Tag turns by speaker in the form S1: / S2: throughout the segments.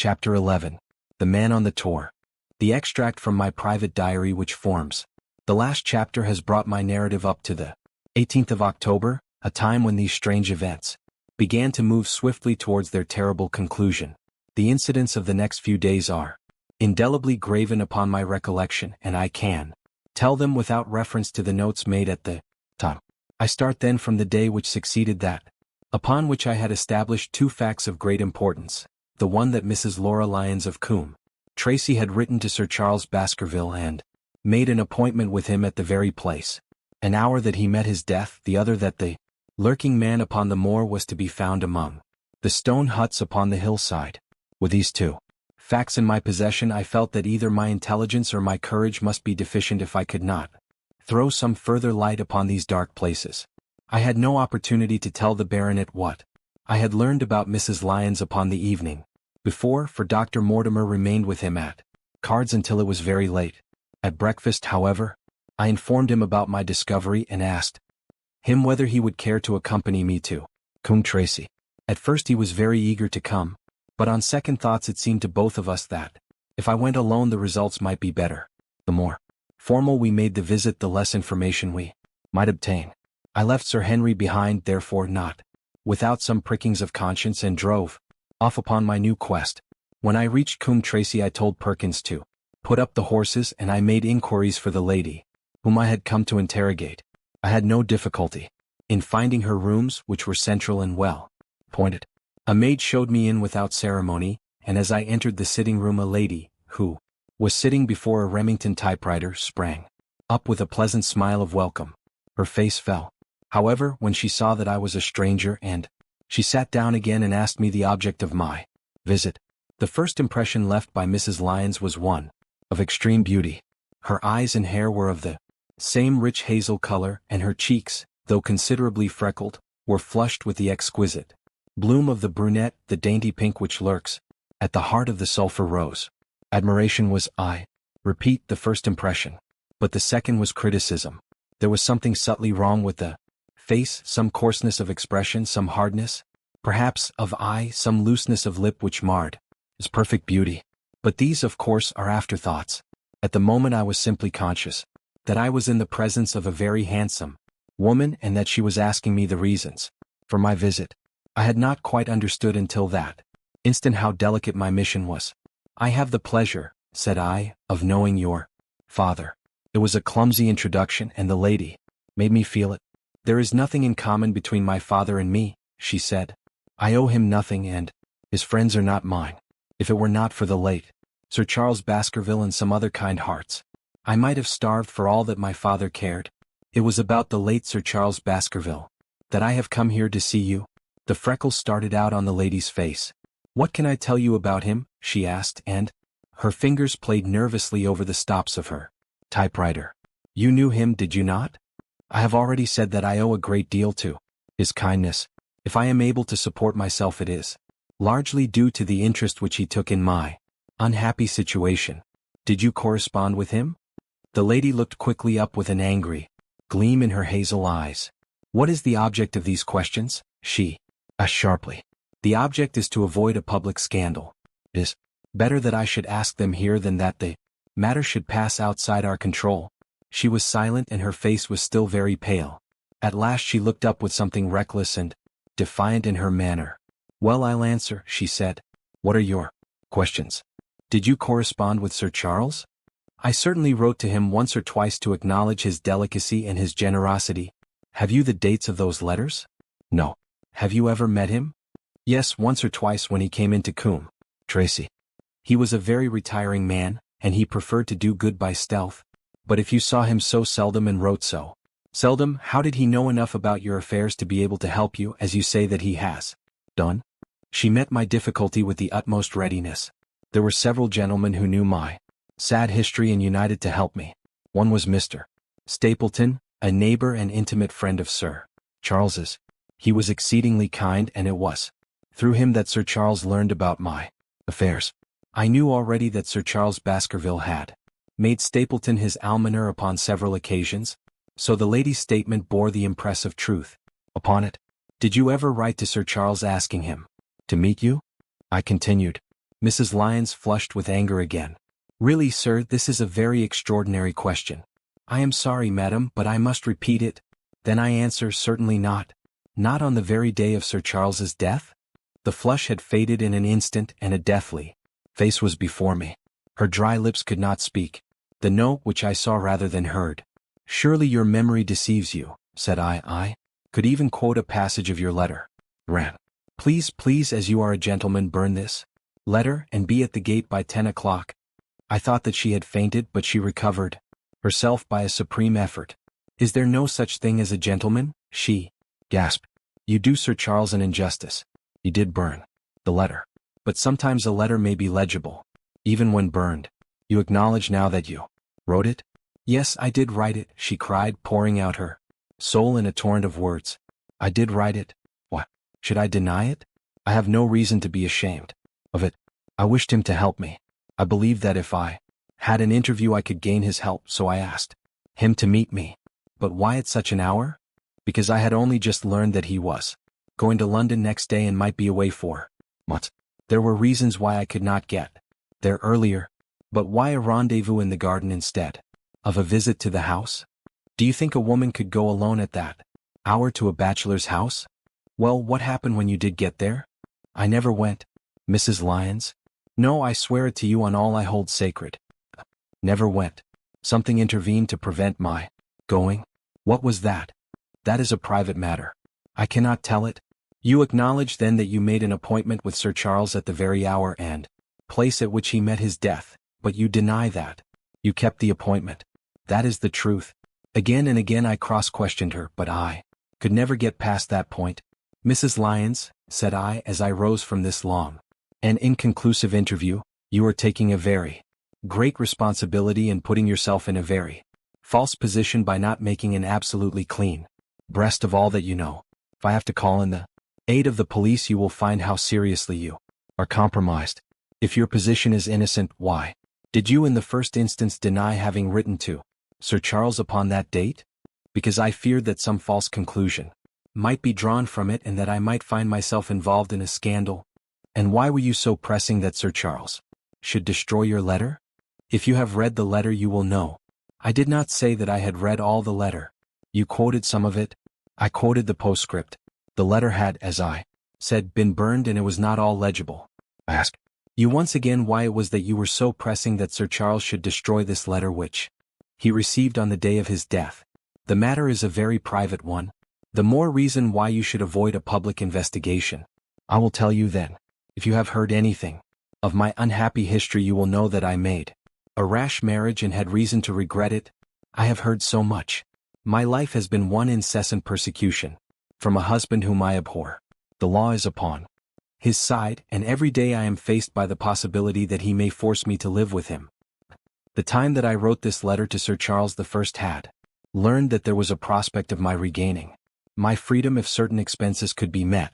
S1: Chapter 11. The Man on the Tour. The extract from my private diary which forms the last chapter has brought my narrative up to the 18th of October, a time when these strange events began to move swiftly towards their terrible conclusion. The incidents of the next few days are indelibly graven upon my recollection, and I can tell them without reference to the notes made at the time. I start then from the day which succeeded that, upon which I had established two facts of great importance. The one that Mrs. Laura Lyons of Coombe, Tracy had written to Sir Charles Baskerville and made an appointment with him at the very place, an hour that he met his death. The other that the lurking man upon the moor was to be found among the stone huts upon the hillside. With these two facts in my possession, I felt that either my intelligence or my courage must be deficient if I could not throw some further light upon these dark places. I had no opportunity to tell the baronet what I had learned about Mrs. Lyons upon the evening before, for Dr. Mortimer remained with him at cards until it was very late. At breakfast, however, I informed him about my discovery and asked him whether he would care to accompany me to Coombe Tracy. At first he was very eager to come, but on second thoughts it seemed to both of us that, if I went alone, the results might be better. The more formal we made the visit, the less information we might obtain. I left Sir Henry behind, therefore, not without some prickings of conscience, and drove off upon my new quest. When I reached Coombe Tracy, I told Perkins to put up the horses, and I made inquiries for the lady, whom I had come to interrogate. I had no difficulty in finding her rooms, which were central and well appointed. A maid showed me in without ceremony, and as I entered the sitting-room, a lady, who was sitting before a Remington typewriter, sprang up with a pleasant smile of welcome. Her face fell, however, when she saw that I was a stranger, and she sat down again and asked me the object of my visit. The first impression left by Mrs. Lyons was one of extreme beauty. Her eyes and hair were of the same rich hazel color, and her cheeks, though considerably freckled, were flushed with the exquisite bloom of the brunette, the dainty pink which lurks at the heart of the sulphur rose. Admiration was, I repeat, the first impression, but the second was criticism. There was something subtly wrong with the face, some coarseness of expression, some hardness, perhaps, of eye, some looseness of lip which marred his perfect beauty. But these, of course, are afterthoughts. At the moment I was simply conscious that I was in the presence of a very handsome woman, and that she was asking me the reasons for my visit. I had not quite understood until that instant how delicate my mission was. "I have the pleasure," said I, "of knowing your father." It was a clumsy introduction, and the lady made me feel it. "There is nothing in common between my father and me," she said. "I owe him nothing, and his friends are not mine. If it were not for the late Sir Charles Baskerville and some other kind hearts, I might have starved for all that my father cared. It was about the late Sir Charles Baskerville that I have come here to see you." The freckles started out on the lady's face. "What can I tell you about him?" she asked, and her fingers played nervously over the stops of her typewriter. "You knew him, did you not? I have already said that I owe a great deal to his kindness. If I am able to support myself, it is largely due to the interest which he took in my unhappy situation. Did you correspond with him?" The lady looked quickly up with an angry gleam in her hazel eyes. "What is the object of these questions?" she asked sharply. "The object is to avoid a public scandal. It is better that I should ask them here than that the matter should pass outside our control." She was silent, and her face was still very pale. At last she looked up with something reckless and defiant in her manner. "Well, I'll answer," she said. "What are your questions? Did you correspond with Sir Charles?" "I certainly wrote to him once or twice to acknowledge his delicacy and his generosity." "Have you the dates of those letters?" "No." "Have you ever met him?" "Yes, once or twice when he came into Coombe Tracy. He was a very retiring man, and he preferred to do good by stealth. But if you saw him so seldom and wrote so seldom, how did he know enough about your affairs to be able to help you, as you say that he has done?" She met my difficulty with the utmost readiness. There were several gentlemen who knew my sad history and united to help me. One was Mr. Stapleton, a neighbor and intimate friend of Sir Charles's. He was exceedingly kind, and it was through him that Sir Charles learned about my affairs. I knew already that Sir Charles Baskerville had made Stapleton his almoner upon several occasions, so the lady's statement bore the impress of truth upon it. "Did you ever write to Sir Charles asking him to meet you?" I continued. Mrs. Lyons flushed with anger again. Really, sir, this is a very extraordinary question. I am sorry, madam, but I must repeat it. Then I answer, certainly not. Not on the very day of Sir Charles's death? The flush had faded in an instant, and a deathly face was before me. Her dry lips could not speak. The note which I saw rather than heard. Surely your memory deceives you, said I. I could even quote a passage of your letter. Ran. Please, please, as you are a gentleman, burn this letter and be at the gate by 10 o'clock. I thought that she had fainted, but she recovered herself by a supreme effort. Is there no such thing as a gentleman? She gasped. You do Sir Charles an injustice. He did burn the letter. But sometimes a letter may be legible, even when burned. You acknowledge now that you wrote it? Yes, I did write it, she cried, pouring out her soul in a torrent of words. I did write it. What? Should I deny it? I have no reason to be ashamed of it. I wished him to help me. I believed that if I had an interview I could gain his help, so I asked him to meet me. But why at such an hour? Because I had only just learned that he was going to London next day and might be away for months. There were reasons why I could not get there earlier. But why a rendezvous in the garden instead of a visit to the house? Do you think a woman could go alone at that hour to a bachelor's house? Well, what happened when you did get there? I never went. Mrs. Lyons? No, I swear it to you on all I hold sacred. Never went. Something intervened to prevent my going. What was that? That is a private matter. I cannot tell it. You acknowledge then that you made an appointment with Sir Charles at the very hour and place at which he met his death, but you deny that. You kept the appointment. That is the truth. Again and again I cross-questioned her, but I could never get past that point. Mrs. Lyons, said I as I rose from this long and inconclusive interview, you are taking a very great responsibility and putting yourself in a very false position by not making an absolutely clean breast of all that you know. If I have to call in the aid of the police, you will find how seriously you are compromised. If your position is innocent, why did you in the first instance deny having written to Sir Charles upon that date? Because I feared that some false conclusion might be drawn from it and that I might find myself involved in a scandal. And why were you so pressing that Sir Charles should destroy your letter? If you have read the letter you will know. I did not say that I had read all the letter. You quoted some of it. I quoted the postscript. The letter had, as I said, been burned and it was not all legible. Ask you once again why it was that you were so pressing that Sir Charles should destroy this letter which he received on the day of his death. The matter is a very private one. The more reason why you should avoid a public investigation. I will tell you then. If you have heard anything of my unhappy history, you will know that I made a rash marriage and had reason to regret it. I have heard so much. My life has been one incessant persecution from a husband whom I abhor. The law is upon his side, and every day I am faced by the possibility that he may force me to live with him. The time that I wrote this letter to Sir Charles I had learned that there was a prospect of my regaining my freedom if certain expenses could be met.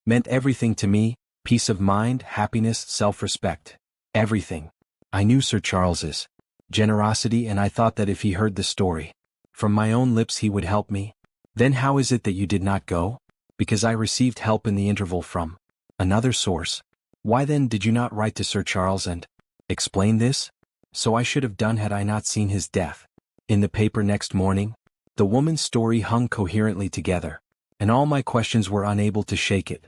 S1: Meant everything to me, peace of mind, happiness, self-respect, everything. I knew Sir Charles's generosity, and I thought that if he heard the story from my own lips he would help me. Then how is it that you did not go? Because I received help in the interval from another source. Why then did you not write to Sir Charles and explain this? So I should have done had I not seen his death in the paper next morning. The woman's story hung coherently together, and all my questions were unable to shake it.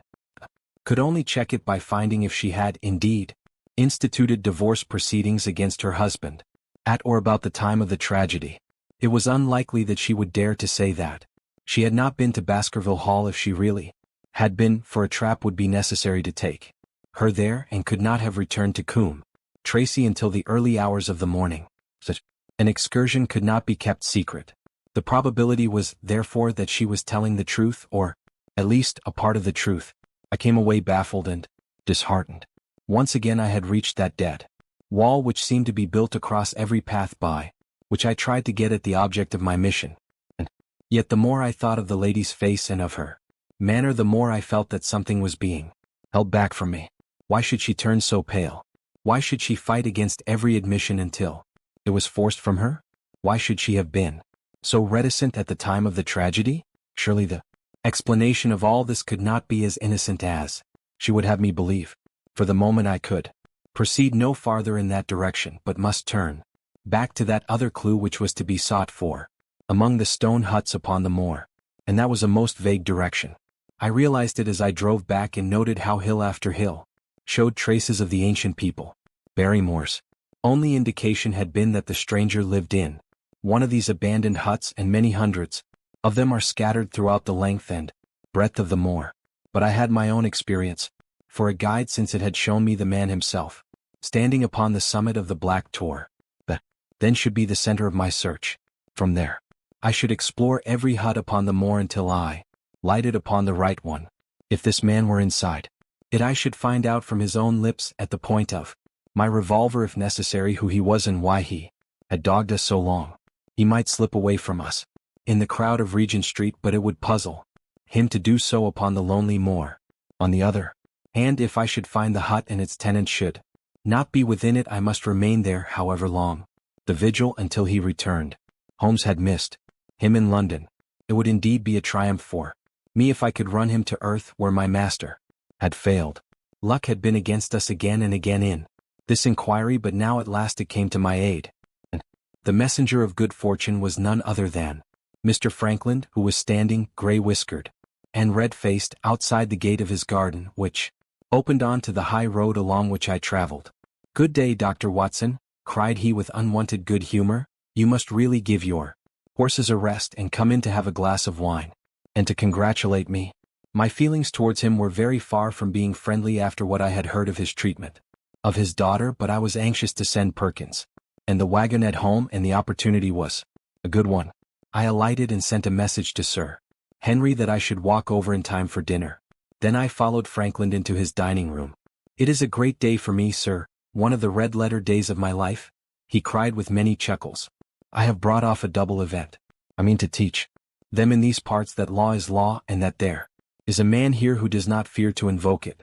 S1: Could only check it by finding if she had, indeed, instituted divorce proceedings against her husband, at or about the time of the tragedy. It was unlikely that she would dare to say that she had not been to Baskerville Hall. If she really had been, for a trap would be necessary to take her there, and could not have returned to Coombe Tracy until the early hours of the morning. Such an excursion could not be kept secret. The probability was, therefore, that she was telling the truth, or, at least, a part of the truth. I came away baffled and disheartened. Once again I had reached that dead wall which seemed to be built across every path by which I tried to get at the object of my mission. And yet the more I thought of the lady's face and of her manner, the more I felt that something was being held back from me. Why should she turn so pale? Why should she fight against every admission until it was forced from her? Why should she have been so reticent at the time of the tragedy? Surely the explanation of all this could not be as innocent as she would have me believe. For the moment I could proceed no farther in that direction but must turn back to that other clue which was to be sought for among the stone huts upon the moor. And that was a most vague direction. I realized it as I drove back and noted how hill after hill showed traces of the ancient people. Barrymore's only indication had been that the stranger lived in one of these abandoned huts, and many hundreds of them are scattered throughout the length and breadth of the moor. But I had my own experience for a guide, since it had shown me the man himself, standing upon the summit of the Black Tor. That then should be the center of my search. From there, I should explore every hut upon the moor until I lighted upon the right one. If this man were inside it, I should find out from his own lips, at the point of my revolver if necessary, who he was and why he had dogged us so long. He might slip away from us in the crowd of Regent Street, but it would puzzle him to do so upon the lonely moor. On the other hand, if I should find the hut and its tenant should not be within it, I must remain there however long the vigil until he returned. Holmes had missed him in London. It would indeed be a triumph for me if I could run him to earth where my master had failed. Luck had been against us again and again in this inquiry, but now at last it came to my aid. And the messenger of good fortune was none other than Mr. Frankland, who was standing, grey-whiskered and red-faced, outside the gate of his garden, which opened on to the high road along which I traveled. "Good day, Dr. Watson," cried he with unwonted good humor. "You must really give your horses a rest and come in to have a glass of wine, and to congratulate me." My feelings towards him were very far from being friendly after what I had heard of his treatment of his daughter, but I was anxious to send Perkins and the wagonette home, and the opportunity was a good one. I alighted and sent a message to Sir Henry that I should walk over in time for dinner. Then I followed Frankland into his dining room. "It is a great day for me, sir, one of the red-letter days of my life," he cried with many chuckles. "I have brought off a double event. I mean to teach them in these parts that law is law, and that there is a man here who does not fear to invoke it.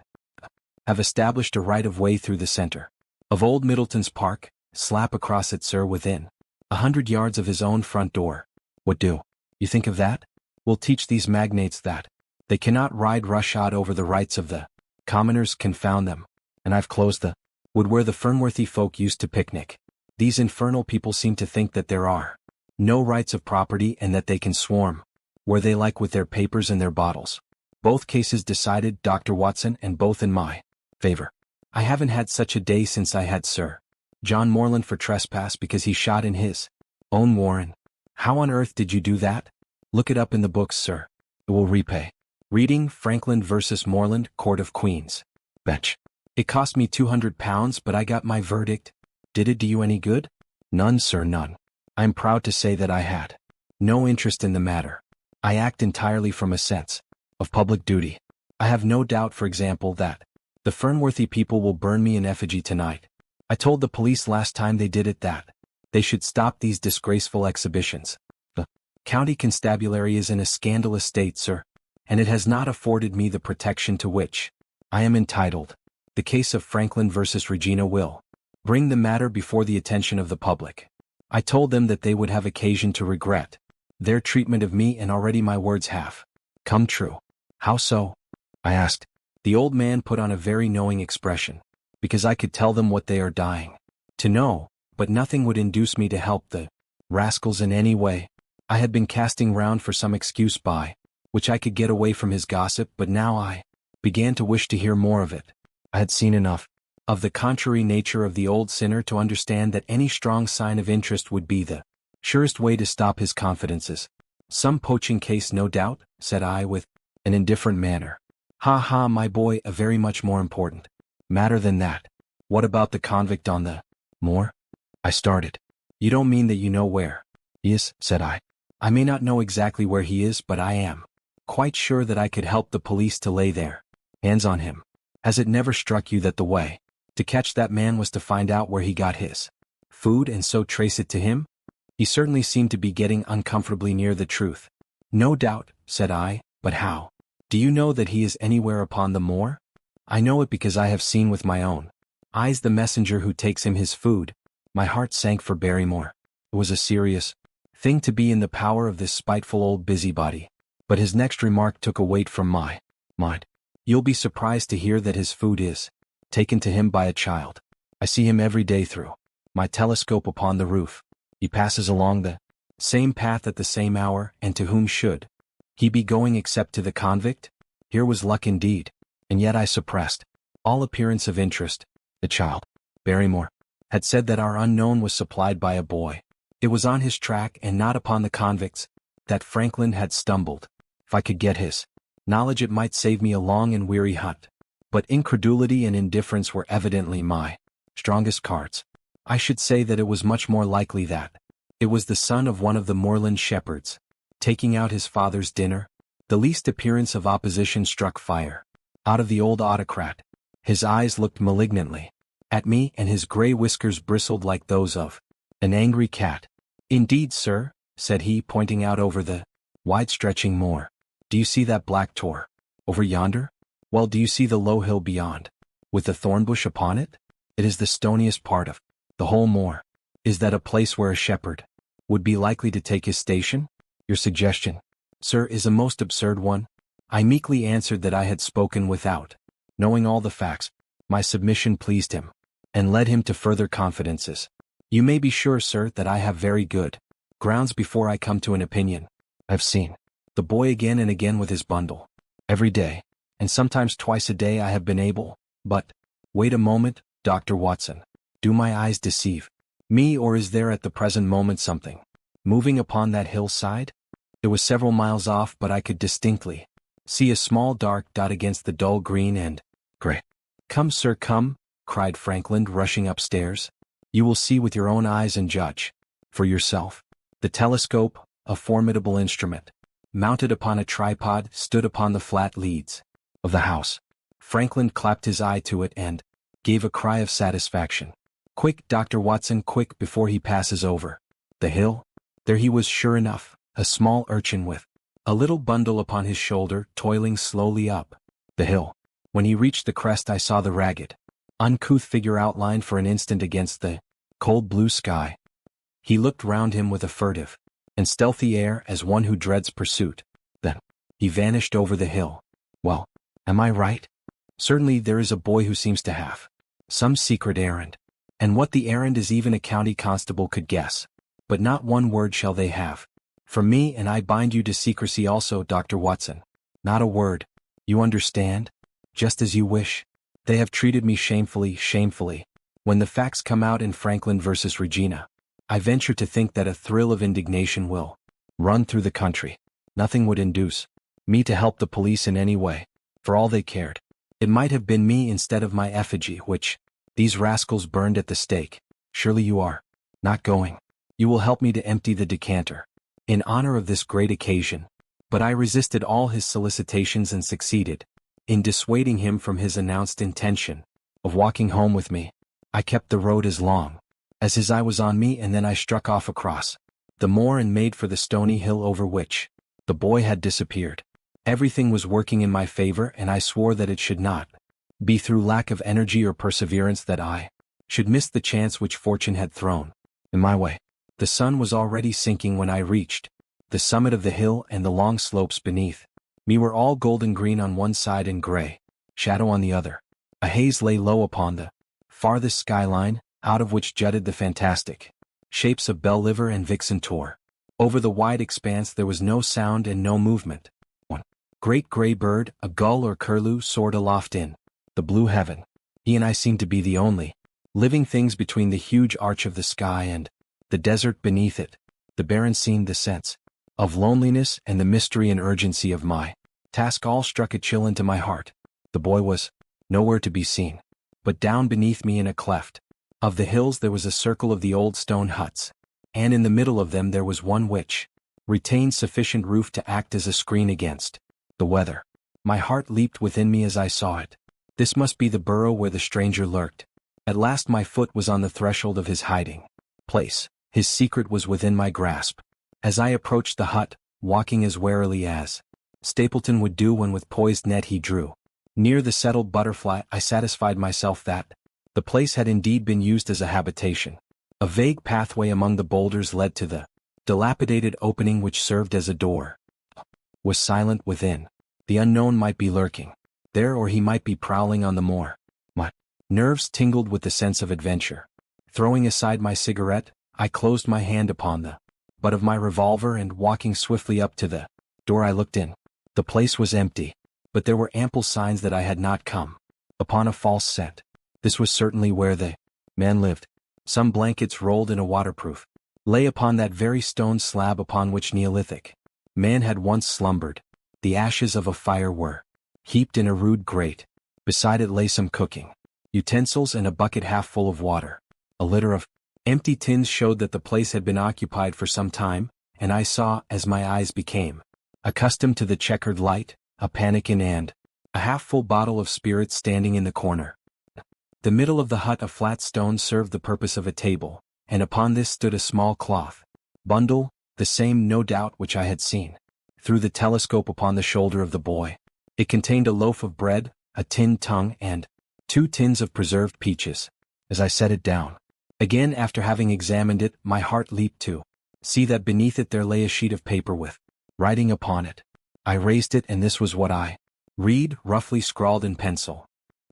S1: Have established a right-of-way through the center of Old Middleton's Park, slap across it, sir, within 100 yards of his own front door. What do you think of that? We'll teach these magnates that they cannot ride roughshod over the rights of the commoners, confound them. And I've closed the wood where the Fernworthy folk used to picnic. These infernal people seem to think that there are no rights of property, and that they can swarm where they like with their papers and their bottles. Both cases decided, Dr. Watson, and both in my favor. I haven't had such a day since I had Sir John Morland for trespass because he shot in his own warren. How on earth did you do that? Look it up in the books, sir. It will repay reading. Frankland versus Morland, Court of Queen's Bench. It cost me £200, but I got my verdict. Did it do you any good? None, sir, none. I'm proud to say that I had no interest in the matter. I act entirely from a sense of public duty. I have no doubt, for example, that the Fernworthy people will burn me in effigy tonight. I told the police last time they did it that they should stop these disgraceful exhibitions. The county constabulary is in a scandalous state, sir, and it has not afforded me the protection to which I am entitled. The case of Frankland versus Regina will bring the matter before the attention of the public. I told them that they would have occasion to regret their treatment of me, and already my words have come true. How so? I asked. The old man put on a very knowing expression. Because I could tell them what they are dying to know, but nothing would induce me to help the rascals in any way. I had been casting round for some excuse by which I could get away from his gossip, but now I began to wish to hear more of it. I had seen enough of the contrary nature of the old sinner to understand that any strong sign of interest would be the surest way to stop his confidences. "Some poaching case, no doubt," said I with an indifferent manner. "Ha ha, my boy, a very much more important matter than that. What about the convict on the moor?" I started. "You don't mean that you know where he is?" said I. "I may not know exactly where he is, but I am quite sure that I could help the police to lay their hands on him. Has it never struck you that the way to catch that man was to find out where he got his food and so trace it to him?" He certainly seemed to be getting uncomfortably near the truth. "No doubt," said I, "but how do you know that he is anywhere upon the moor?" "I know it because I have seen with my own eyes the messenger who takes him his food." My heart sank for Barrymore. It was a serious thing to be in the power of this spiteful old busybody. But his next remark took a weight from my mind. "You'll be surprised to hear that his food is taken to him by a child. I see him every day through my telescope upon the roof. He passes along the same path at the same hour, and to whom should he be going except to the convict? Here was luck indeed, and yet I suppressed all appearance of interest. The child, Barrymore, had said that our unknown was supplied by a boy. It was on his track and not upon the convict's that Franklin had stumbled. If I could get his knowledge, it might save me a long and weary hunt. But incredulity and indifference were evidently my strongest cards. I should say that it was much more likely that it was the son of one of the moorland shepherds, taking out his father's dinner. The least appearance of opposition struck fire out of the old autocrat. His eyes looked malignantly at me, and his gray whiskers bristled like those of an angry cat. "Indeed, sir," said he, pointing out over the wide-stretching moor. "Do you see that black tor over yonder? Well, do you see the low hill beyond, with the thornbush upon it? It is the stoniest part of the whole moor. Is that a place where a shepherd would be likely to take his station? Your suggestion, sir, is a most absurd one." I meekly answered that I had spoken without knowing all the facts. My submission pleased him, and led him to further confidences. "You may be sure, sir, that I have very good grounds before I come to an opinion. I've seen the boy again and again with his bundle. Every day, and sometimes twice a day I have been able, but, wait a moment, Dr. Watson. Do my eyes deceive me, or is there at the present moment something moving upon that hillside?" It was several miles off, but I could distinctly see a small dark dot against the dull green and gray. "Come, sir, come," cried Franklin, rushing upstairs. "You will see with your own eyes and judge for yourself." The telescope, a formidable instrument, mounted upon a tripod, stood upon the flat leads of the house. Franklin clapped his eye to it and gave a cry of satisfaction. "Quick, Dr. Watson, quick, before he passes over the hill." There he was, sure enough, a small urchin with a little bundle upon his shoulder, toiling slowly up the hill. When he reached the crest, I saw the ragged, uncouth figure outlined for an instant against the cold blue sky. He looked round him with a furtive and stealthy air, as one who dreads pursuit. Then he vanished over the hill. Well, am I right? Certainly there is a boy who seems to have some secret errand, and what the errand is even a county constable could guess. But not one word shall they have from me, and I bind you to secrecy also, Dr. Watson. Not a word. You understand? Just as you wish. They have treated me shamefully, shamefully. When the facts come out in Franklin versus Regina, I venture to think that a thrill of indignation will run through the country. Nothing would induce me to help the police in any way. For all they cared, it might have been me instead of my effigy, which these rascals burned at the stake. Surely you are not going. You will help me to empty the decanter in honor of this great occasion. But I resisted all his solicitations and succeeded in dissuading him from his announced intention of walking home with me. I kept the road as long as his eye was on me, and then I struck off across the moor and made for the stony hill over which the boy had disappeared. Everything was working in my favor, and I swore that it should not be through lack of energy or perseverance that I should miss the chance which fortune had thrown in my way. The sun was already sinking when I reached the summit of the hill, and the long slopes beneath me were all golden green on one side and gray shadow on the other. A haze lay low upon the farthest skyline, out of which jutted the fantastic shapes of Belliver and Vixen Tor. Over the wide expanse there was no sound and no movement. One great gray bird, a gull or curlew, soared aloft in the blue heaven. He and I seemed to be the only living things between the huge arch of the sky and the desert beneath it. The barren scene, the sense of loneliness, and the mystery and urgency of my task all struck a chill into my heart. The boy was nowhere to be seen, but down beneath me in a cleft of the hills there was a circle of the old stone huts, and in the middle of them there was one which retained sufficient roof to act as a screen against the weather. My heart leaped within me as I saw it. This must be the burrow where the stranger lurked. At last my foot was on the threshold of his hiding place. His secret was within my grasp. As I approached the hut, walking as warily as Stapleton would do when with poised net he drew near the settled butterfly, I satisfied myself that the place had indeed been used as a habitation. A vague pathway among the boulders led to the dilapidated opening which served as a door. Was silent within. The unknown might be lurking there, or he might be prowling on the moor. Nerves tingled with the sense of adventure. Throwing aside my cigarette, I closed my hand upon the butt of my revolver and walking swiftly up to the door I looked in. The place was empty, but there were ample signs that I had not come upon a false scent. This was certainly where the man lived. Some blankets rolled in a waterproof lay upon that very stone slab upon which Neolithic man had once slumbered. The ashes of a fire were heaped in a rude grate. Beside it lay some cooking utensils and a bucket half full of water. A litter of empty tins showed that the place had been occupied for some time, and I saw, as my eyes became accustomed to the checkered light, a pannikin and a half-full bottle of spirits standing in the corner. The middle of the hut, a flat stone, served the purpose of a table, and upon this stood a small cloth bundle, the same, no doubt, which I had seen through the telescope upon the shoulder of the boy. It contained a loaf of bread, a tin tongue, and 2 tins of preserved peaches. As I set it down again after having examined it, my heart leaped to see that beneath it there lay a sheet of paper with writing upon it. I raised it, and this was what I read, roughly scrawled in pencil.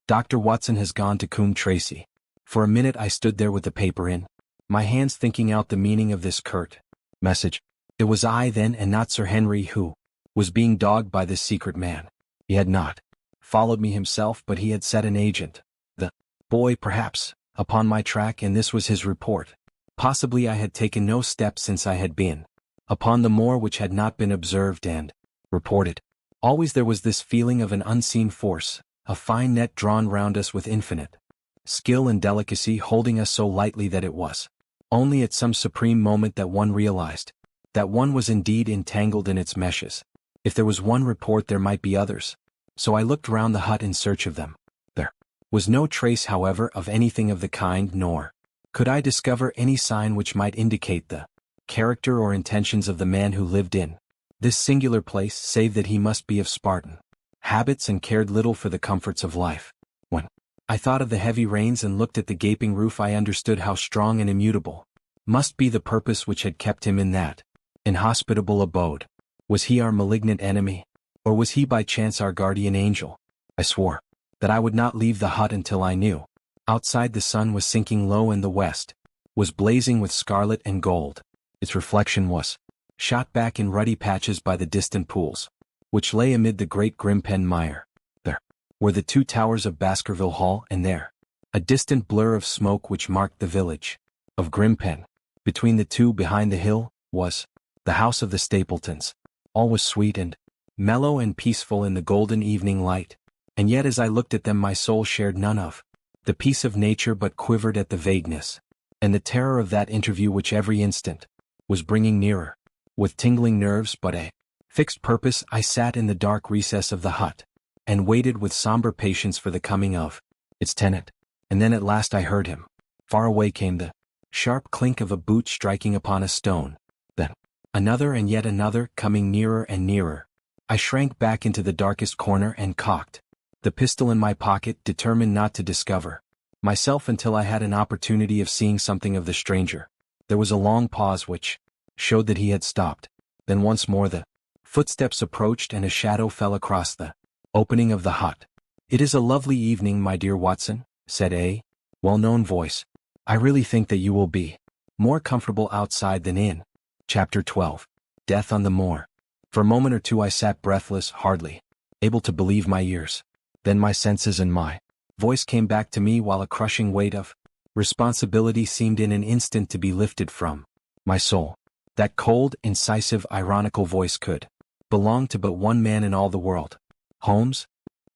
S1: Dr. Watson has gone to Coombe Tracy. For a minute I stood there with the paper in my hands, thinking out the meaning of this curt message. It was I then, and not Sir Henry, who was being dogged by this secret man. He had not followed me himself, but he had set an agent, the boy perhaps, upon my track, and this was his report. Possibly I had taken no steps since I had been upon the moor which had not been observed and reported. Always there was this feeling of an unseen force, a fine net drawn round us with infinite skill and delicacy, holding us so lightly that it was only at some supreme moment that one realized that one was indeed entangled in its meshes. If there was one report, there might be others. So I looked round the hut in search of them. There was no trace, however, of anything of the kind, nor could I discover any sign which might indicate the character or intentions of the man who lived in this singular place, save that he must be of Spartan habits and cared little for the comforts of life. When I thought of the heavy rains and looked at the gaping roof, I understood how strong and immutable must be the purpose which had kept him in that inhospitable abode. Was he our malignant enemy, or was he by chance our guardian angel? I swore that I would not leave the hut until I knew. Outside the sun was sinking low, and the west was blazing with scarlet and gold. Its reflection was shot back in ruddy patches by the distant pools, which lay amid the great Grimpen mire. There were the 2 towers of Baskerville Hall, and there a distant blur of smoke which marked the village of Grimpen. Between the two, behind the hill, was the house of the Stapletons. All was sweet and mellow and peaceful in the golden evening light, and yet as I looked at them my soul shared none of the peace of nature, but quivered at the vagueness and the terror of that interview which every instant was bringing nearer. With tingling nerves but a fixed purpose, I sat in the dark recess of the hut and waited with somber patience for the coming of its tenant. And then at last I heard him. Far away came the sharp clink of a boot striking upon a stone. Then another, and yet another, coming nearer and nearer. I shrank back into the darkest corner and cocked the pistol in my pocket, determined not to discover myself until I had an opportunity of seeing something of the stranger. There was a long pause which showed that he had stopped. Then once more the footsteps approached, and a shadow fell across the opening of the hut. "It is a lovely evening, my dear Watson," said a well-known voice. "I really think that you will be more comfortable outside than in." Chapter 12. Death on the Moor. For a moment or two I sat breathless, hardly able to believe my ears. Then my senses and my voice came back to me, while a crushing weight of responsibility seemed in an instant to be lifted from my soul. That cold, incisive, ironical voice could belong to but one man in all the world. "Holmes?"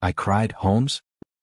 S1: I cried. "Holmes?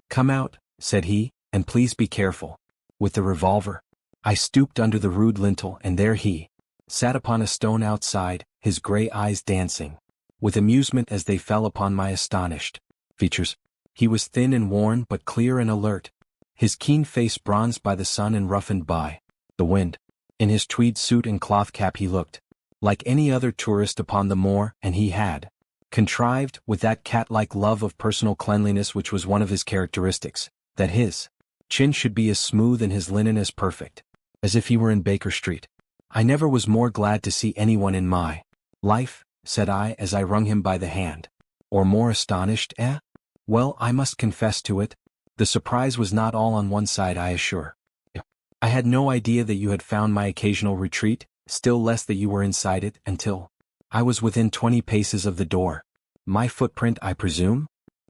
S1: Come out," said he, "and please be careful with the revolver." I stooped under the rude lintel, and there he sat upon a stone outside, his gray eyes dancing with amusement as they fell upon my astonished features. He was thin and worn, but clear and alert, his keen face bronzed by the sun and roughened by the wind. In his tweed suit and cloth cap he looked like any other tourist upon the moor, and he had contrived, with that cat-like love of personal cleanliness which was one of his characteristics, that his chin should be as smooth and his linen as perfect as if he were in Baker Street. "I never was more glad to see anyone in my life," said I as I wrung him by the hand. "Or more astonished, eh? Well, I must confess to it. The surprise was not all on one side, I assure you. I had no idea that you had found my occasional retreat, still less that you were inside it, until I was within 20 paces of the door. My footprint, I presume?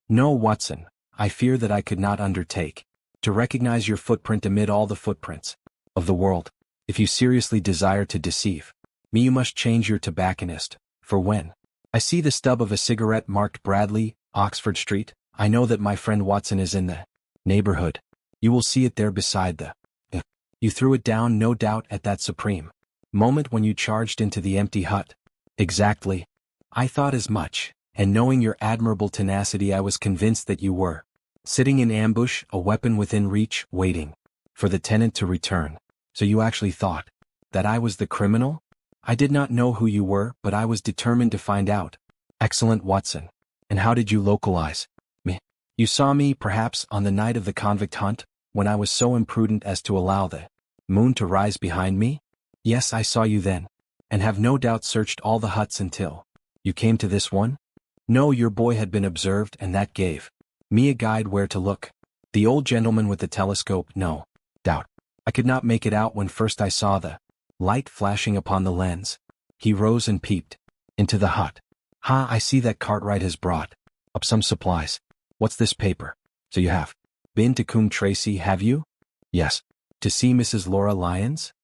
S1: No, Watson, I fear that I could not undertake to recognize your footprint amid all the footprints of the world. If you seriously desire to deceive me, you must change your tobacconist, for when I see the stub of a cigarette marked Bradley, Oxford Street, I know that my friend Watson is in the neighborhood. You will see it there beside the You threw it down, no doubt, at that supreme moment when you charged into the empty hut. Exactly. I thought as much, and knowing your admirable tenacity, I was convinced that you were sitting in ambush, a weapon within reach, waiting for the tenant to return. So you actually thought that I was the criminal? I did not know who you were, but I was determined to find out. Excellent, Watson. And how did you localize me? You saw me, perhaps, on the night of the convict hunt, when I was so imprudent as to allow the moon to rise behind me? Yes, I saw you then, and have no doubt searched all the huts until you came to this one? No, your boy had been observed, and that gave me a guide where to look. The old gentleman with the telescope, no doubt. I could not make it out when first I saw the light flashing upon the lens. He rose and peeped into the hut. Ha, I see that Cartwright has brought up some supplies. What's this paper? So you have been to Coombe Tracey, have you? Yes. To see Mrs. Laura Lyons?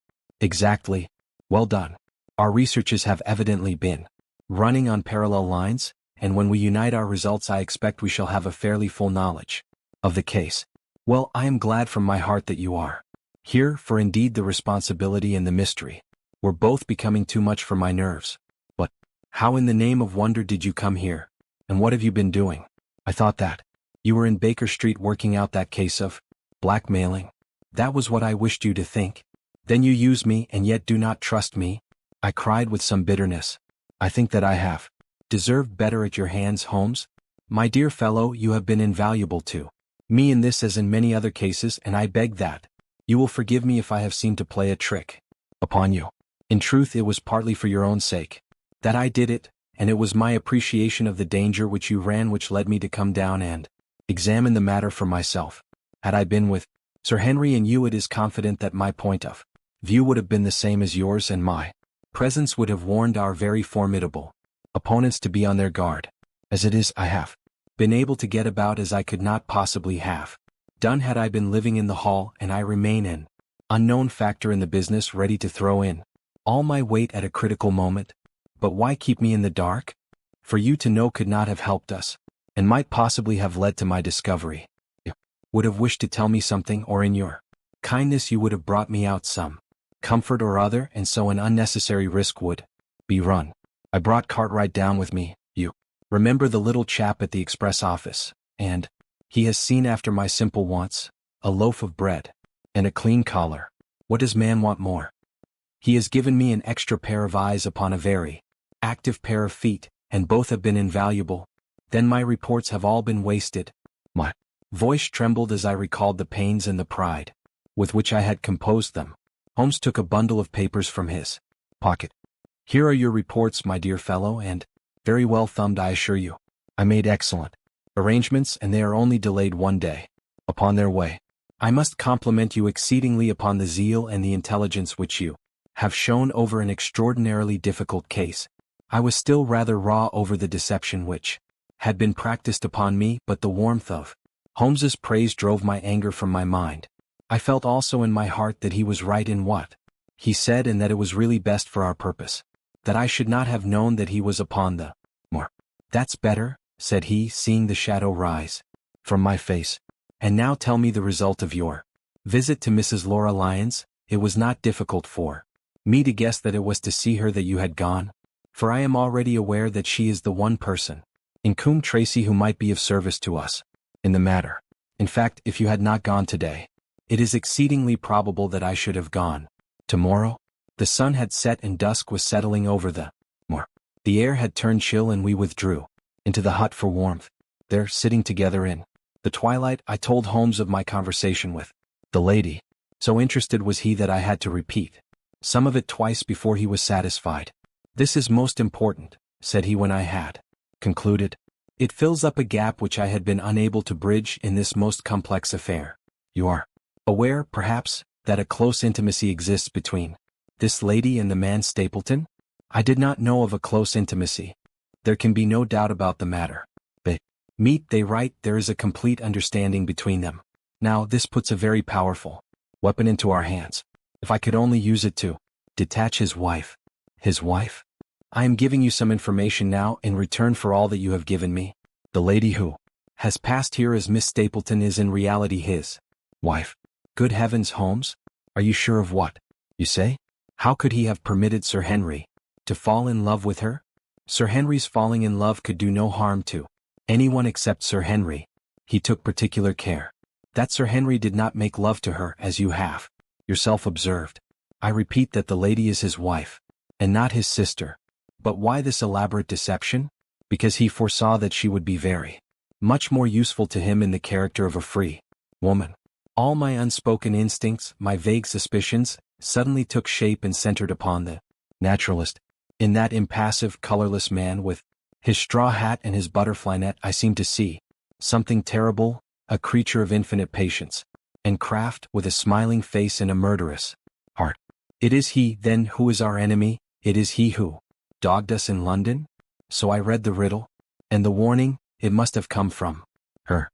S1: Exactly. Well done. Our researches have evidently been running on parallel lines, and when we unite our results, I expect we shall have a fairly full knowledge of the case. Well, I am glad from my heart that you are here, for indeed the responsibility and the mystery were both becoming too much for my nerves. But how in the name of wonder did you come here? And what have you been doing? I thought that you were in Baker Street working out that case of blackmailing. That was what I wished you to think. Then you use me and yet do not trust me. I cried with some bitterness. I think that I have deserved better at your hands, Holmes. My dear fellow, you have been invaluable to me in this as in many other cases, and I beg that you will forgive me if I have seemed to play a trick upon you. In truth, it was partly for your own sake that I did it, and it was my appreciation of the danger which you ran which led me to come down and examine the matter for myself. Had I been with Sir Henry and you, it is confident that my point of view would have been the same as yours, and my presence would have warned our very formidable opponents to be on their guard. As it is, I have been able to get about as I could not possibly have done had I been living in the hall, and I remain an unknown factor in the business, ready to throw in all my weight at a critical moment. But why keep me in the dark? For you to know could not have helped us, and might possibly have led to my discovery. You would have wished to tell me something, or in your kindness you would have brought me out some comfort or other, and so an unnecessary risk would be run. I brought Cartwright down with me, you remember the little chap at the express office, and he has seen after my simple wants, a loaf of bread, and a clean collar. What does man want more? He has given me an extra pair of eyes upon a very active pair of feet, and both have been invaluable. Then my reports have all been wasted. My voice trembled as I recalled the pains and the pride with which I had composed them. Holmes took a bundle of papers from his pocket. Here are your reports, my dear fellow, and very well thumbed, I assure you. I made excellent arrangements, and they are only delayed one day upon their way. I must compliment you exceedingly upon the zeal and the intelligence which you have shown over an extraordinarily difficult case. I was still rather raw over the deception which had been practiced upon me, but the warmth of Holmes's praise drove my anger from my mind. I felt also in my heart that he was right in what he said, and that it was really best for our purpose that I should not have known that he was upon the moor. That's better, said he, seeing the shadow rise from my face. And now tell me the result of your visit to Mrs. Laura Lyons. It was not difficult for me to guess that it was to see her that you had gone, for I am already aware that she is the one person in Coombe Tracey who might be of service to us in the matter. In fact, if you had not gone today, it is exceedingly probable that I should have gone tomorrow. The sun had set and dusk was settling over the moor. The air had turned chill, and we withdrew into the hut for warmth. There, sitting together in the twilight, I told Holmes of my conversation with the lady. So interested was he that I had to repeat some of it twice before he was satisfied. This is most important, said he when I had concluded. It fills up a gap which I had been unable to bridge in this most complex affair. You are aware, perhaps, that a close intimacy exists between this lady and the man Stapleton? I did not know of a close intimacy. There can be no doubt about the matter. They meet, they write, there is a complete understanding between them. Now this puts a very powerful weapon into our hands. If I could only use it to detach his wife. His wife? I am giving you some information now in return for all that you have given me. The lady who has passed here as Miss Stapleton is in reality his wife. Good heavens, Holmes, are you sure of what you say? How could he have permitted Sir Henry to fall in love with her? Sir Henry's falling in love could do no harm to anyone except Sir Henry. He took particular care that Sir Henry did not make love to her as you have yourself observed. I repeat that the lady is his wife, and not his sister. But why this elaborate deception? Because he foresaw that she would be very much more useful to him in the character of a free woman. All my unspoken instincts, my vague suspicions, suddenly took shape and centered upon the naturalist. In that impassive, colorless man with his straw hat and his butterfly net I seemed to see something terrible, a creature of infinite patience and craft, with a smiling face and a murderous heart. It is he, then, who is our enemy. It is he who dogged us in London? So I read the riddle, and the warning, it must have come from her.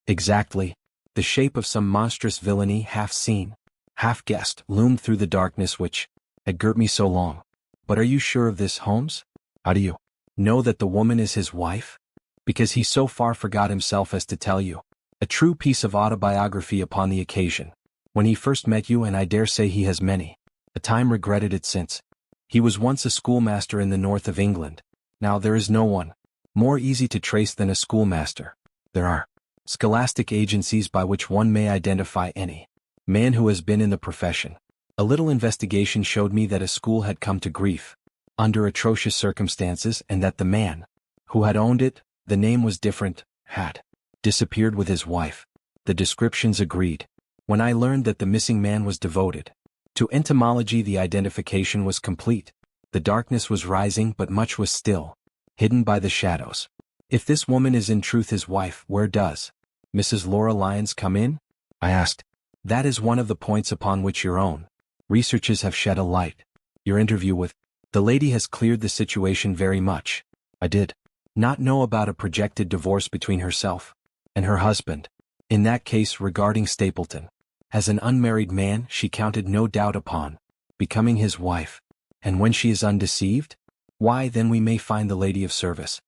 S1: Exactly. The shape of some monstrous villainy, half seen, half guessed, loomed through the darkness which had girt me so long. But are you sure of this, Holmes? How do you know that the woman is his wife? Because he so far forgot himself as to tell you a true piece of autobiography upon the occasion when he first met you, and I dare say he has many a time regretted it since. He was once a schoolmaster in the north of England. Now there is no one more easy to trace than a schoolmaster. There are scholastic agencies by which one may identify any man who has been in the profession. A little investigation showed me that a school had come to grief under atrocious circumstances, and that the man who had owned it, the name was different, had disappeared with his wife. The descriptions agreed. When I learned that the missing man was devoted to entomology, the identification was complete. The darkness was rising, but much was still hidden by the shadows. If this woman is in truth his wife, where does Mrs. Laura Lyons come in? I asked. That is one of the points upon which your own researches have shed a light. Your interview with the lady has cleared the situation very much. I did not know about a projected divorce between herself and her husband. In that case, regarding Stapleton as an unmarried man, she counted no doubt upon becoming his wife. And when she is undeceived, why then we may find the lady of service.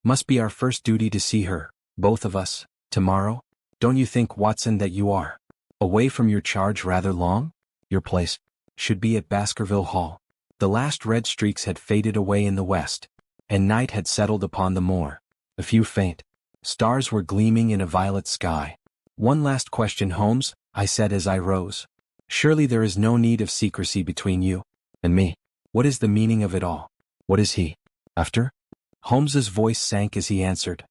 S1: Must be our first duty to see her, both of us, tomorrow. Don't you think, Watson, that you are away from your charge rather long? Your place should be at Baskerville Hall. The last red streaks had faded away in the west, and night had settled upon the moor. A few faint stars were gleaming in a violet sky. One last question, Holmes, I said as I rose. Surely there is no need of secrecy between you and me. What is the meaning of it all? What is he after? Holmes's voice sank as he answered.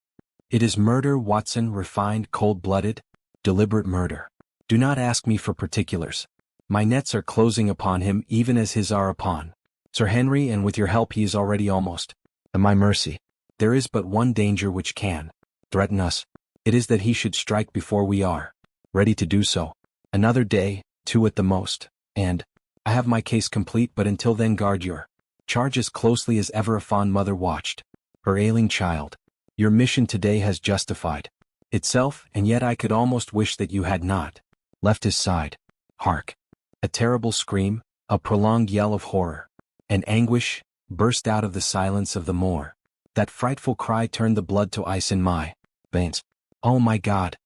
S1: It is murder, Watson, refined, cold-blooded, deliberate murder. Do not ask me for particulars. My nets are closing upon him even as his are upon Sir Henry, and with your help he is already almost at my mercy. There is but one danger which can threaten us. It is that he should strike before we are ready to do so. Another day, 2 at the most, and I have my case complete, but until then guard your charge as closely as ever a fond mother watched her ailing child. Your mission today has justified itself, and yet I could almost wish that you had not left his side. Hark! A terrible scream, a prolonged yell of horror and anguish, burst out of the silence of the moor. That frightful cry turned the blood to ice in my veins. Oh my God!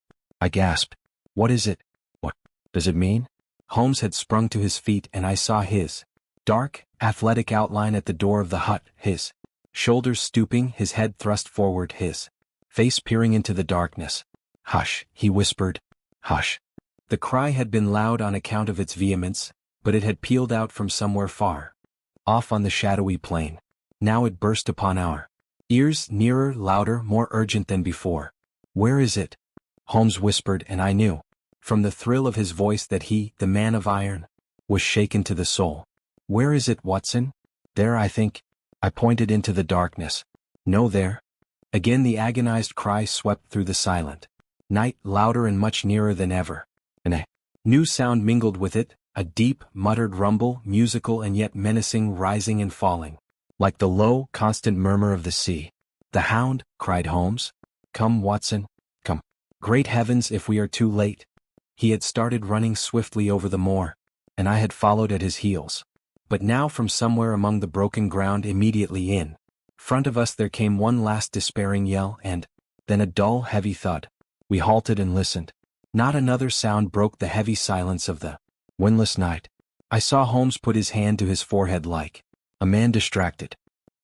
S1: I gasped. What is it? What does it mean? Holmes had sprung to his feet, and I saw his dark, athletic outline at the door of the hut, his shoulders stooping, his head thrust forward, his face peering into the darkness. Hush, he whispered. Hush. The cry had been loud on account of its vehemence, but it had pealed out from somewhere far off on the shadowy plain. Now it burst upon our ears, nearer, louder, more urgent than before. Where is it? Holmes whispered, and I knew from the thrill of his voice that he, the man of iron, was shaken to the soul. Where is it, Watson? There, I think. I pointed into the darkness. No, there. Again the agonized cry swept through the silent night, louder and much nearer than ever. And a new sound mingled with it, a deep, muttered rumble, musical and yet menacing, rising and falling, like the low, constant murmur of the sea. "The hound!" cried Holmes. "Come, Watson, come. Great heavens, if we are too late!" He had started running swiftly over the moor, and I had followed at his heels. But now from somewhere among the broken ground immediately in front of us there came one last despairing yell, and then a dull, heavy thud. We halted and listened. Not another sound broke the heavy silence of the windless night. I saw Holmes put his hand to his forehead like a man distracted.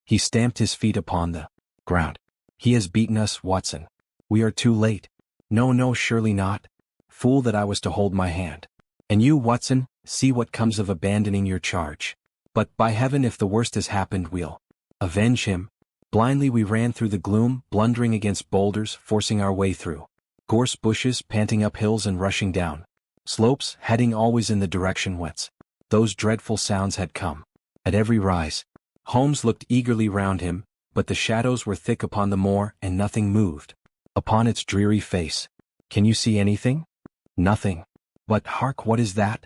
S1: He stamped his feet upon the ground. "He has beaten us, Watson. We are too late." "No, no, surely not. Fool that I was to hold my hand. And you, Watson, see what comes of abandoning your charge. But by heaven, if the worst has happened, we'll avenge him." Blindly we ran through the gloom, blundering against boulders, forcing our way through gorse bushes, panting up hills and rushing down slopes, heading always in the direction whence those dreadful sounds had come. At every rise, Holmes looked eagerly round him, but the shadows were thick upon the moor and nothing moved upon its dreary face. "Can you see anything?" "Nothing. But hark, what is that?"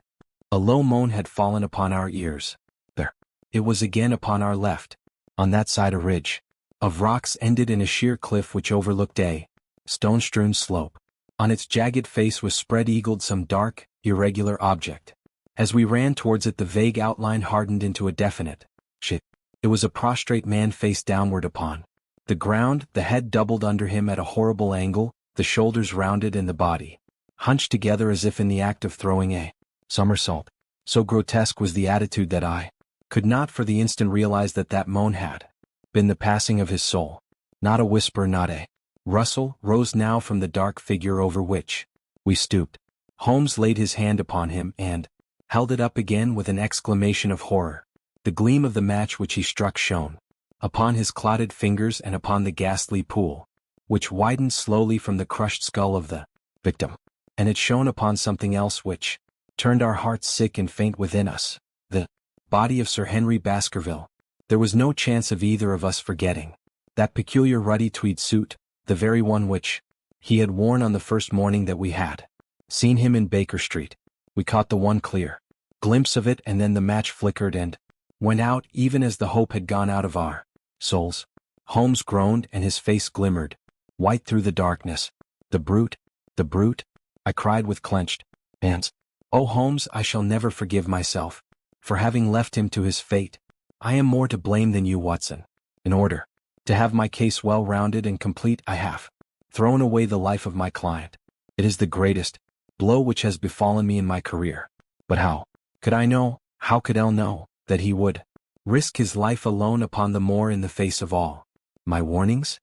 S1: A low moan had fallen upon our ears. There. It was again upon our left. On that side a ridge of rocks ended in a sheer cliff which overlooked a stone-strewn slope. On its jagged face was spread-eagled some dark, irregular object. As we ran towards it the vague outline hardened into a definite shape. It was a prostrate man face downward upon the ground, the head doubled under him at a horrible angle, the shoulders rounded and the body hunched together as if in the act of throwing a somersault. So grotesque was the attitude that I could not for the instant realize that that moan had been the passing of his soul. Not a whisper, not a rustle, rose now from the dark figure over which we stooped. Holmes laid his hand upon him and held it up again with an exclamation of horror. The gleam of the match which he struck shone upon his clotted fingers and upon the ghastly pool, which widened slowly from the crushed skull of the victim. And it shone upon something else which turned our hearts sick and faint within us. The body of Sir Henry Baskerville. There was no chance of either of us forgetting that peculiar ruddy tweed suit, the very one which he had worn on the first morning that we had seen him in Baker Street. We caught the one clear glimpse of it, and then the match flickered and went out even as the hope had gone out of our souls. Holmes groaned and his face glimmered white through the darkness. "The brute! The brute!" I cried with clenched hands. "Oh, Holmes, I shall never forgive myself for having left him to his fate. I am more to blame than you, Watson. In order to have my case well rounded and complete, I have thrown away the life of my client. It is the greatest blow which has befallen me in my career. But how could I know, how could L know, that he would risk his life alone upon the moor in the face of all my warnings?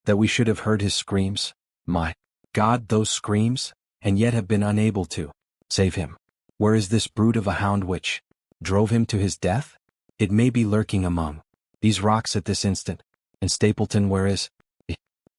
S1: That we should have heard his screams, my God, those screams, and yet have been unable to save him? Where is this brute of a hound which drove him to his death? It may be lurking among these rocks at this instant. And Stapleton, where is he?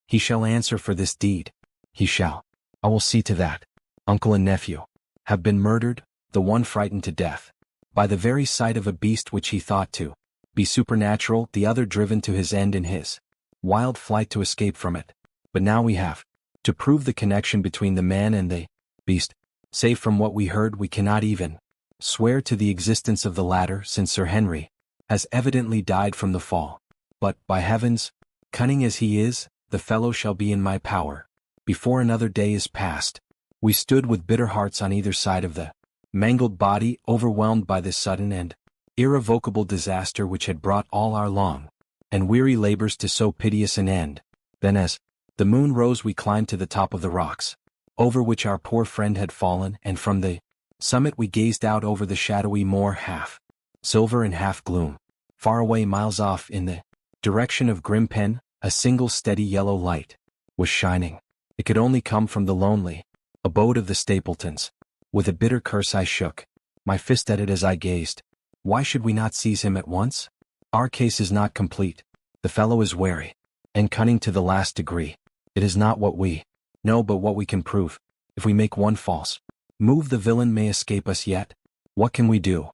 S1: He shall answer for this deed. He shall. I will see to that. Uncle and nephew have been murdered, the one frightened to death by the very sight of a beast which he thought to be supernatural, the other driven to his end in his wild flight to escape from it. But now we have to prove the connection between the man and the beast. Save from what we heard, we cannot even swear to the existence of the latter, since Sir Henry has evidently died from the fall. But, by heavens, cunning as he is, the fellow shall be in my power before another day is past. We stood with bitter hearts on either side of the mangled body, overwhelmed by this sudden and irrevocable disaster which had brought all our long and weary labors to so piteous an end. Then as the moon rose we climbed to the top of the rocks, over which our poor friend had fallen, and from the summit we gazed out over the shadowy moor, half silver and half gloom. Far away, miles off, in the direction of Grimpen, a single steady yellow light was shining. It could only come from the lonely abode of the Stapletons. With a bitter curse I shook my fist at it as I gazed. Why should we not seize him at once? Our case is not complete. The fellow is wary and cunning to the last degree. It is not what we know, but what we can prove. If we make one false move, the villain may escape us yet. What can we do?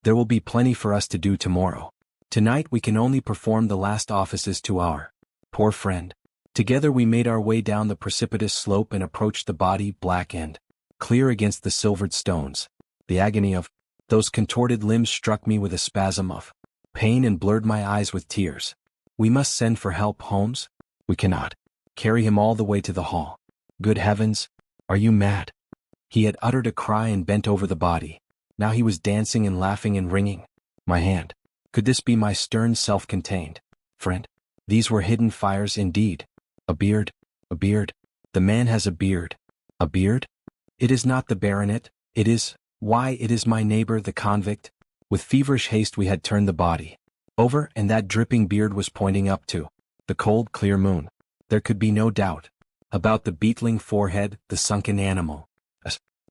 S1: There will be plenty for us to do tomorrow. Tonight we can only perform the last offices to our poor friend. Together we made our way down the precipitous slope and approached the body, black and clear against the silvered stones. The agony of those contorted limbs struck me with a spasm of pain and blurred my eyes with tears. We must send for help, Holmes. We cannot carry him all the way to the hall. Good heavens, are you mad? He had uttered a cry and bent over the body. Now he was dancing and laughing and wringing my hand. Could this be my stern, self-contained friend? These were hidden fires indeed. A beard, a beard. The man has a beard. A beard? It is not the baronet, it is, why, it is my neighbor, the convict. With feverish haste we had turned the body over, and that dripping beard was pointing up to the cold, clear moon. There could be no doubt about the beetling forehead, the sunken animal.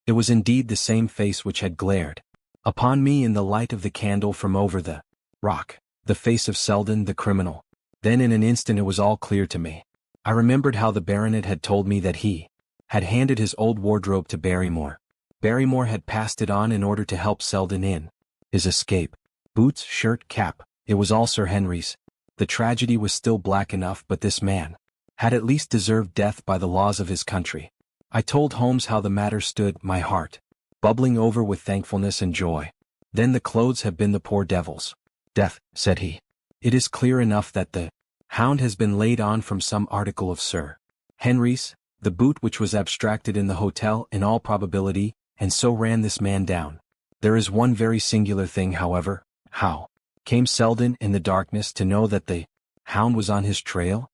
S1: It was indeed the same face which had glared upon me in the light of the candle from over the rock, the face of Selden, the criminal. Then in an instant it was all clear to me. I remembered how the baronet had told me that he had handed his old wardrobe to Barrymore. Barrymore had passed it on in order to help Selden in his escape. Boots, shirt, cap, it was all Sir Henry's. The tragedy was still black enough, but this man had at least deserved death by the laws of his country. I told Holmes how the matter stood, my heart bubbling over with thankfulness and joy. Then the clothes have been the poor devil's death, said he. It is clear enough that the Hound has been laid on from some article of Sir Henry's, the boot which was abstracted in the hotel in all probability, and so ran this man down. There is one very singular thing, however. How came Selden in the darkness to know that the Hound was on his trail?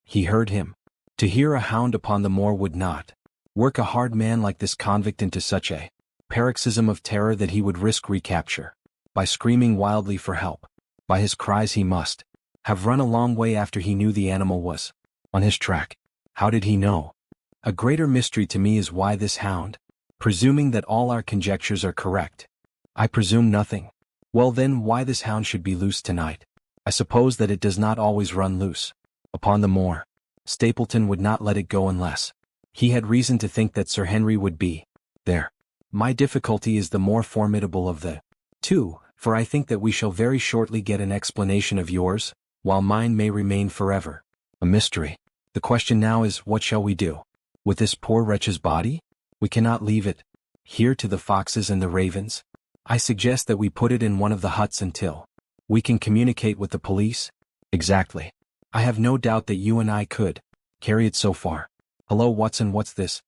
S1: He heard him. To hear a hound upon the moor would not work a hard man like this convict into such a paroxysm of terror that he would risk recapture by screaming wildly for help. By his cries he must have run a long way after he knew the animal was on his track. How did he know? A greater mystery to me is why this hound, presuming that all our conjectures are correct. I presume nothing. Well then, why this hound should be loose tonight? I suppose that it does not always run loose upon the moor. Stapleton would not let it go unless he had reason to think that Sir Henry would be there. My difficulty is the more formidable of the two, for I think that we shall very shortly get an explanation of yours, while mine may remain forever a mystery. The question now is, what shall we do with this poor wretch's body? We cannot leave it here to the foxes and the ravens. I suggest that we put it in one of the huts until we can communicate with the police. Exactly. I have no doubt that you and I could carry it so far. Hello, Watson, what's this?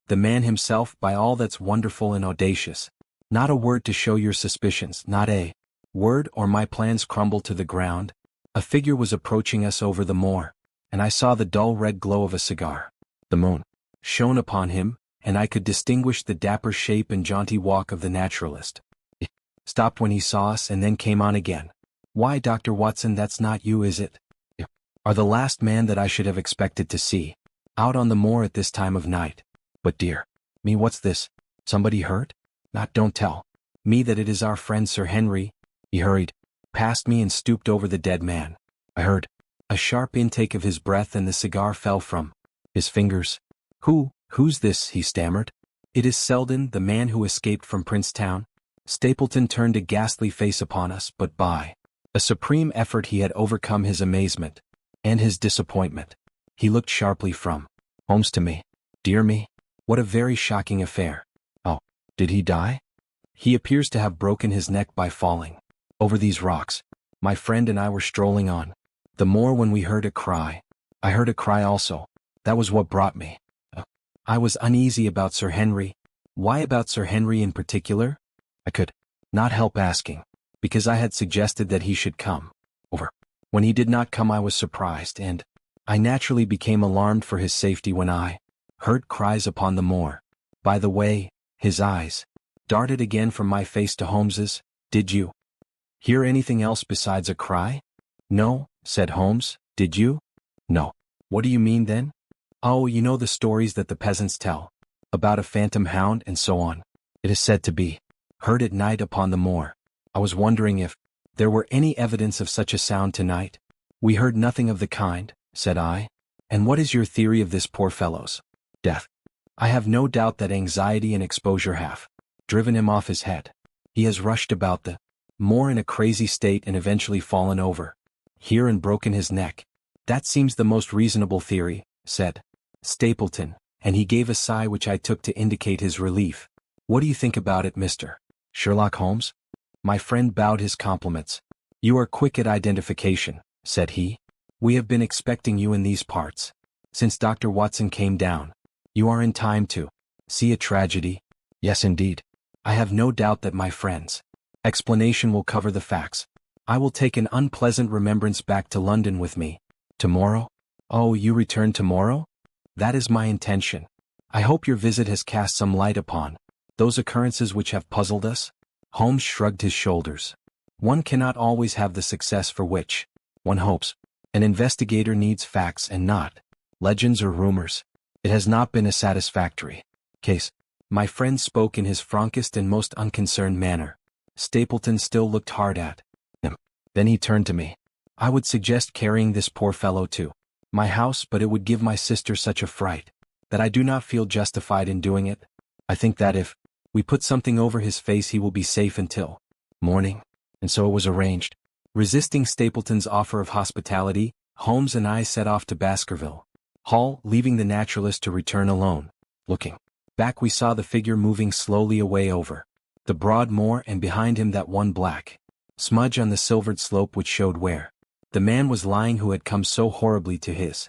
S1: The man himself, by all that's wonderful and audacious. Not a word to show your suspicions, not a word, or my plans crumble to the ground. A figure was approaching us over the moor, and I saw the dull red glow of a cigar. The moon shone upon him, and I could distinguish the dapper shape and jaunty walk of the naturalist. He stopped when he saw us and then came on again. Why, Dr. Watson, that's not you, is it? You are the last man that I should have expected to see out on the moor at this time of night. But dear me, what's this? Somebody hurt? Not, don't tell me that it is our friend Sir Henry. He hurried past me and stooped over the dead man. I heard a sharp intake of his breath and the cigar fell from his fingers. Who's this? He stammered. It is Selden, the man who escaped from Princetown. Stapleton turned a ghastly face upon us, but by a supreme effort he had overcome his amazement and his disappointment. He looked sharply from Holmes to me. Dear me, what a very shocking affair. Oh, did he die? He appears to have broken his neck by falling over these rocks. My friend and I were strolling on the moor when we heard a cry. I heard a cry also. That was what brought me. I was uneasy about Sir Henry. Why about Sir Henry in particular? I could not help asking, because I had suggested that he should come over. When he did not come I was surprised, and I naturally became alarmed for his safety when I heard cries upon the moor. By the way, his eyes darted again from my face to Holmes's. Did you hear anything else besides a cry? No, said Holmes. Did you? No. What do you mean then? Oh, you know the stories that the peasants tell about a phantom hound and so on. It is said to be heard at night upon the moor. I was wondering if there were any evidence of such a sound tonight. We heard nothing of the kind, said I. And what is your theory of this poor fellow's death? I have no doubt that anxiety and exposure have driven him off his head. He has rushed about the moor in a crazy state and eventually fallen over here and broken his neck. That seems the most reasonable theory, said Stapleton, and he gave a sigh which I took to indicate his relief. What do you think about it, Mr. Sherlock Holmes? My friend bowed his compliments. You are quick at identification, said he. We have been expecting you in these parts. Since Dr. Watson came down. You are in time to see a tragedy. Yes, indeed. I have no doubt that my friend's explanation will cover the facts. I will take an unpleasant remembrance back to London with me. Tomorrow? Oh, you return tomorrow? That is my intention. I hope your visit has cast some light upon those occurrences which have puzzled us. Holmes shrugged his shoulders. One cannot always have the success for which one hopes. An investigator needs facts and not legends or rumors. It has not been a satisfactory case. My friend spoke in his frankest and most unconcerned manner. Stapleton still looked hard at him. Then he turned to me. I would suggest carrying this poor fellow to my house, but it would give my sister such a fright that I do not feel justified in doing it. I think that if we put something over his face he will be safe until morning. And so it was arranged. Resisting Stapleton's offer of hospitality, Holmes and I set off to Baskerville Hall, leaving the naturalist to return alone. Looking back, we saw the figure moving slowly away over the broad moor, and behind him that one black smudge on the silvered slope which showed where the man was lying who had come so horribly to his